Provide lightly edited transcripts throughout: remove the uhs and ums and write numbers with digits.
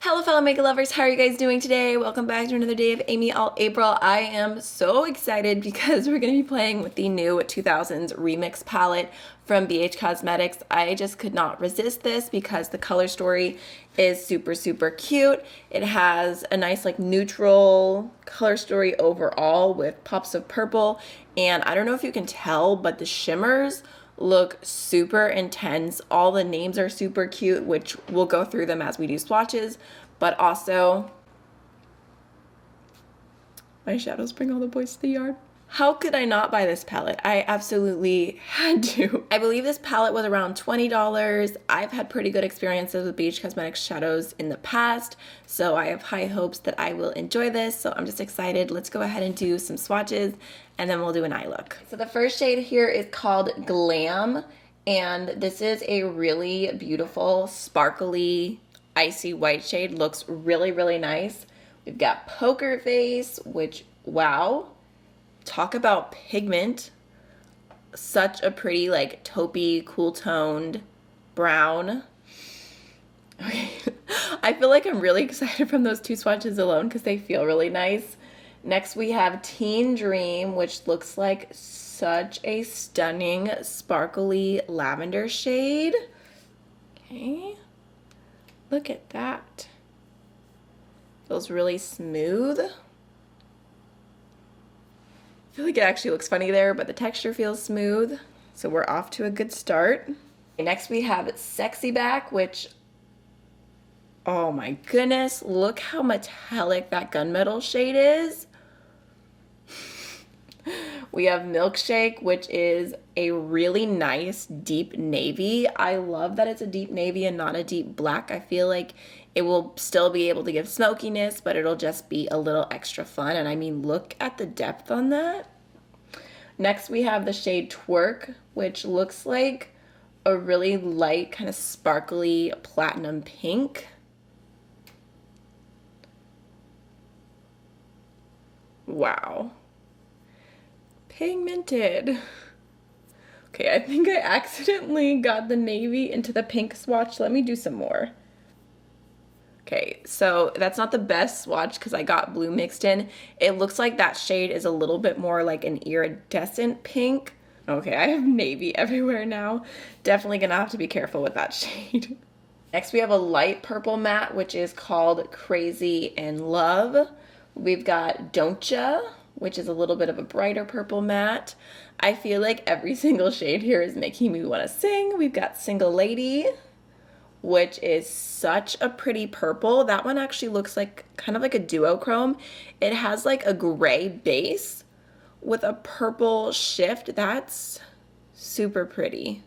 Hello fellow makeup lovers, how are you guys doing today? Welcome back to another day of Amy All April. I am so excited because we're going to be playing with the new 2000s Remix palette from BH Cosmetics. I just could not resist this because the color story is super cute. It has a nice like neutral color story overall with pops of purple, and I don't know if you can tell, but the shimmers look super intense. All the names are super cute, which we'll go through them as we do swatches, but also my shadows bring all the boys to the yard. How could I not buy this palette? I absolutely had to. I believe this palette was around $20. I've had pretty good experiences with BH Cosmetics shadows in the past, so I have high hopes that I will enjoy this, so I'm just excited. Let's go ahead and do some swatches, and then we'll do an eye look. So the first shade here is called Glam, and this is a really beautiful, sparkly, icy white shade. Looks really nice. We've got Poker Face, which, wow. Talk about pigment. Such a pretty like taupey, cool toned brown. Okay. I feel like I'm really excited from those two swatches alone because they feel really nice. Next we have Teen Dream, which looks like such a stunning sparkly lavender shade. Okay, look at that. Feels really smooth. I feel like it actually looks funny there, but the texture feels smooth, so we're off to a good start. Next we have Sexy Back, which, oh my goodness, look how metallic that gunmetal shade is. We have Milkshake, which is a really nice deep navy. I love that it's a deep navy and not a deep black. I feel like it will still be able to give smokiness, but it'll just be a little extra fun. And I mean, look at the depth on that. Next, we have the shade Twerk, which looks like a really light, kind of sparkly platinum pink. Wow. Pigmented. Okay, I think I accidentally got the navy into the pink swatch. Let me do some more. Okay, so that's not the best swatch because I got blue mixed in. It looks like that shade is a little bit more like an iridescent pink. Okay, I have navy everywhere now. Definitely gonna have to be careful with that shade. Next we have a light purple matte, which is called Crazy in Love. We've got Don't Ya, which is a little bit of a brighter purple matte. I feel like every single shade here is making me want to sing. We've got Single Lady, which is such a pretty purple. That one actually looks like kind of like a duochrome. It has like a gray base with a purple shift. That's super pretty.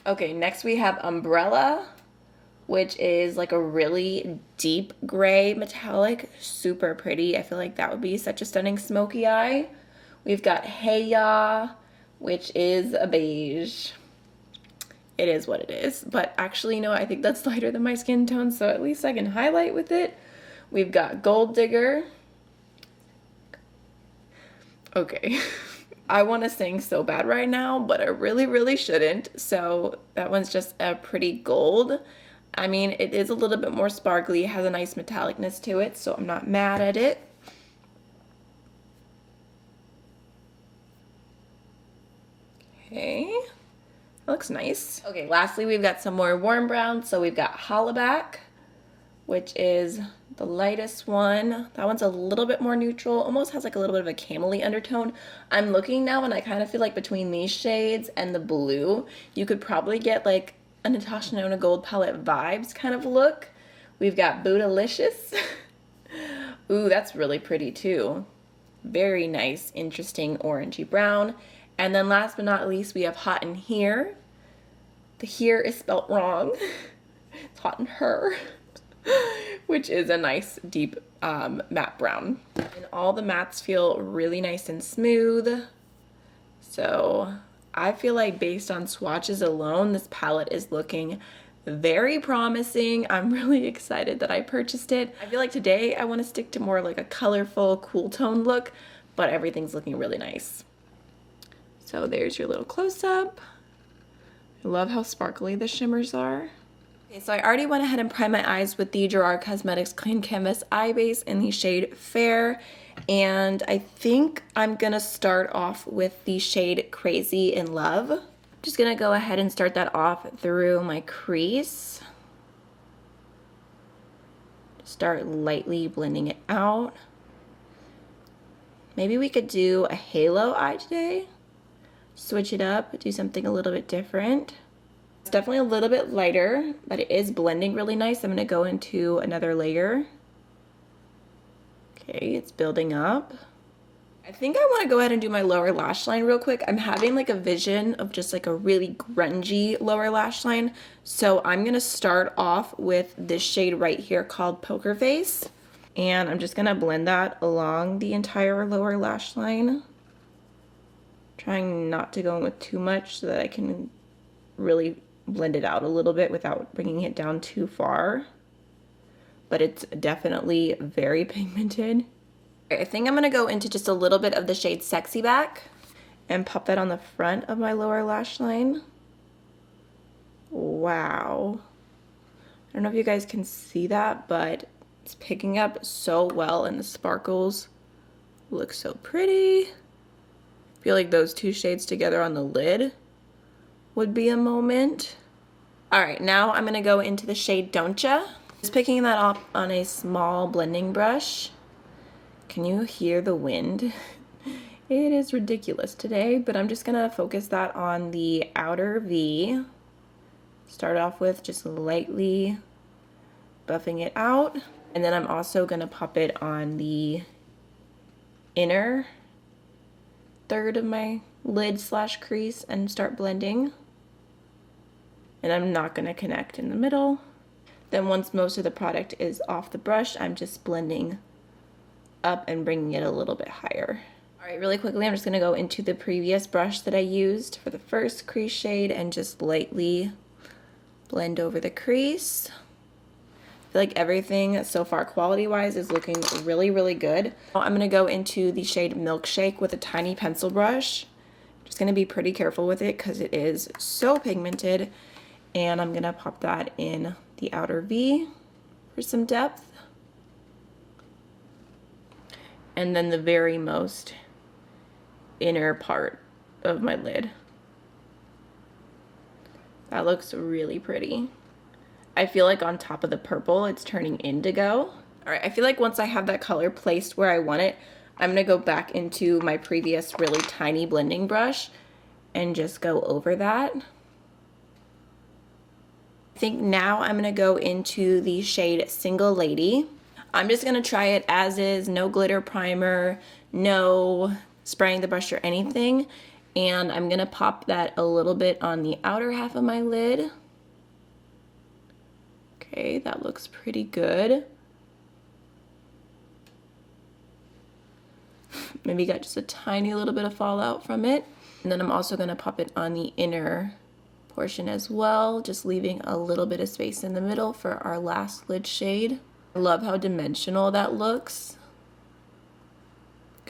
Okay, next we have Umbrella, which is like a really deep gray metallic, super pretty. I feel like that would be such a stunning smoky eye. We've got Hey Ya, which is a beige. It is what it is, but actually, you know, I think that's lighter than my skin tone, so at least I can highlight with it. We've got Gold Digger. Okay. I want to sing so bad right now, but I really shouldn't, so that one's just a pretty gold. I mean, it is a little bit more sparkly, it has a nice metallicness to it, so I'm not mad at it. Okay, that looks nice. Okay, lastly, we've got some more warm browns. So we've got Hollaback, which is the lightest one. That one's a little bit more neutral, almost has like a little bit of a camely undertone. I'm looking now and I kind of feel like between these shades and the blue, you could probably get like a Natasha Denona Gold palette vibes kind of look. We've got Bootylicious. Ooh, that's really pretty too. Very nice, interesting orangey brown. And then last but not least, we have Hot in Here. The here is spelt wrong. It's Hot in Her, which is a nice deep matte brown. And all the mattes feel really nice and smooth. So I feel like based on swatches alone, this palette is looking very promising. I'm really excited that I purchased it. I feel like today I want to stick to more like a colorful, cool tone look, but everything's looking really nice. So there's your little close-up. I love how sparkly the shimmers are. Okay, so I already went ahead and primed my eyes with the Gerard Cosmetics Clean Canvas Eye Base in the shade Fair. And I think I'm gonna start off with the shade Crazy in Love. Just gonna go ahead and start that off through my crease. Start lightly blending it out. Maybe we could do a halo eye today. Switch it up, do something a little bit different. It's definitely a little bit lighter, but it is blending really nice. I'm gonna go into another layer. Okay, it's building up. I think I wanna go ahead and do my lower lash line real quick. I'm having like a vision of just like a really grungy lower lash line. So I'm gonna start off with this shade right here called Poker Face. And I'm just gonna blend that along the entire lower lash line. Trying not to go in with too much so that I can really blend it out a little bit without bringing it down too far. But it's definitely very pigmented. I think I'm gonna go into just a little bit of the shade Sexy Back and pop that on the front of my lower lash line. Wow. I don't know if you guys can see that, but it's picking up so well and the sparkles look so pretty. I feel like those two shades together on the lid would be a moment. All right, now I'm gonna go into the shade Don't Ya. Just picking that up on a small blending brush. Can you hear the wind? It is ridiculous today, but I'm just gonna focus that on the outer V. Start off with just lightly buffing it out. And then I'm also gonna pop it on the inner third of my lid slash crease and start blending. And I'm not gonna connect in the middle. Then once most of the product is off the brush, I'm just blending up and bringing it a little bit higher. All right, really quickly, I'm just gonna go into the previous brush that I used for the first crease shade and just lightly blend over the crease. I feel like everything so far quality-wise is looking really, really good. I'm gonna go into the shade Milkshake with a tiny pencil brush. Just gonna be pretty careful with it because it is so pigmented. And I'm gonna pop that in the outer V for some depth. And then the very most inner part of my lid. That looks really pretty. I feel like on top of the purple, it's turning indigo. All right, I feel like once I have that color placed where I want it, I'm gonna go back into my previous really tiny blending brush and just go over that. I think now I'm gonna go into the shade Single Lady. I'm just gonna try it as is, no glitter primer, no spraying the brush or anything. And I'm gonna pop that a little bit on the outer half of my lid. Okay, that looks pretty good. Maybe got just a tiny little bit of fallout from it. And then I'm also gonna pop it on the inner portion as well, just leaving a little bit of space in the middle for our last lid shade. I love how dimensional that looks.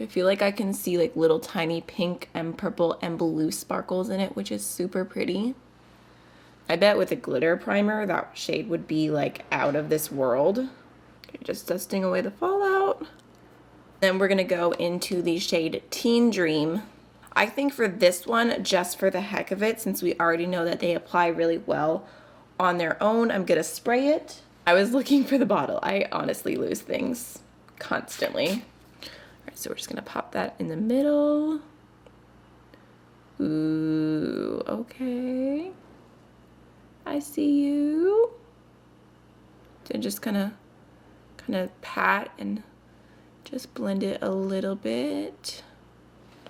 I feel like I can see like little tiny pink and purple and blue sparkles in it, which is super pretty. I bet with a glitter primer, that shade would be like out of this world. Okay, just dusting away the fallout. Then we're gonna go into the shade Teen Dream. I think for this one, just for the heck of it, since we already know that they apply really well on their own, I'm gonna spray it. I was looking for the bottle. I honestly lose things constantly. All right, so we're just gonna pop that in the middle. Ooh, okay. I see you. So just kind of pat and just blend it a little bit.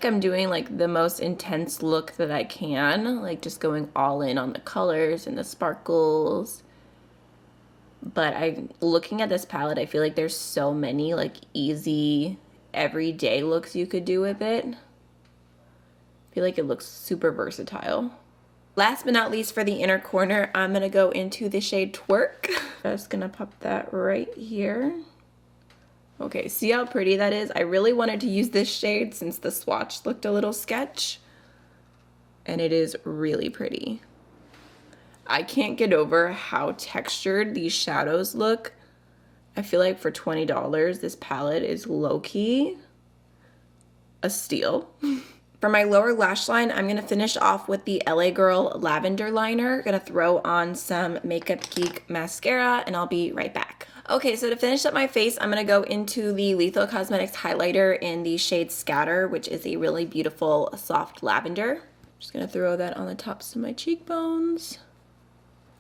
I'm doing like the most intense look that I can, like just going all in on the colors and the sparkles. But I'm looking at this palette, I feel like there's so many like easy everyday looks you could do with it. I feel like it looks super versatile. Last but not least, for the inner corner, I'm gonna go into the shade Twerk. Just gonna pop that right here. Okay, see how pretty that is? I really wanted to use this shade since the swatch looked a little sketch. And it is really pretty. I can't get over how textured these shadows look. I feel like for $20, this palette is low-key a steal. For my lower lash line, I'm gonna finish off with the LA Girl Lavender Liner. Gonna throw on some Makeup Geek mascara, and I'll be right back. Okay, so to finish up my face, I'm gonna go into the Lethal Cosmetics highlighter in the shade Scatter, which is a really beautiful soft lavender. Just gonna throw that on the tops of my cheekbones.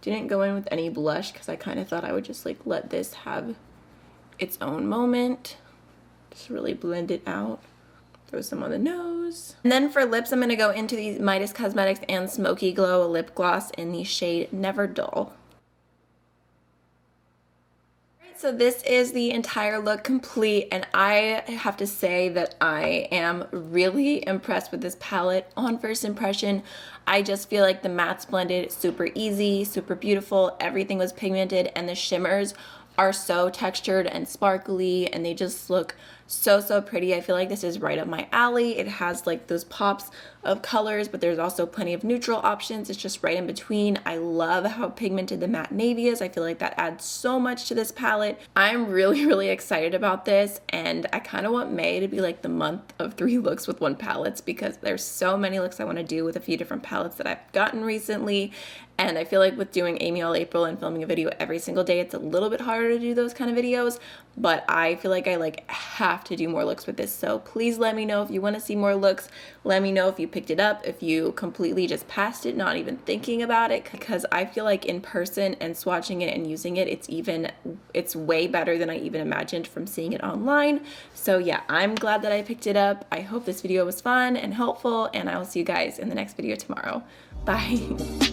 Didn't go in with any blush because I kind of thought I would just like let this have its own moment. Just really blend it out. Throw some on the nose. And then for lips, I'm gonna go into the Midas Cosmetics and Smoky Glow lip gloss in the shade Never Dull. So this is the entire look complete, and I have to say that I am really impressed with this palette. On first impression, I just feel like the mattes blended super easy, super beautiful, everything was pigmented, and the shimmers are so textured and sparkly, and they just look so pretty. I feel like this is right up my alley. It has like those pops of colors, but there's also plenty of neutral options. It's just right in between. I love how pigmented the matte navy is. I feel like that adds so much to this palette. I'm really excited about this, and I kind of want May to be like the month of 3 looks with 1 palettes, because there's so many looks I want to do with a few different palettes that I've gotten recently. And I feel like with doing Amy All April and filming a video every single day, it's a little bit harder to do those kind of videos, but I feel like I have to do more looks with this. So please let me know if you want to see more looks. Let me know if you picked it up, if you completely just passed it, not even thinking about it, because I feel like in person and swatching it and using it, it's way better than I even imagined from seeing it online. So yeah, I'm glad that I picked it up. I hope this video was fun and helpful, and I will see you guys in the next video tomorrow. Bye.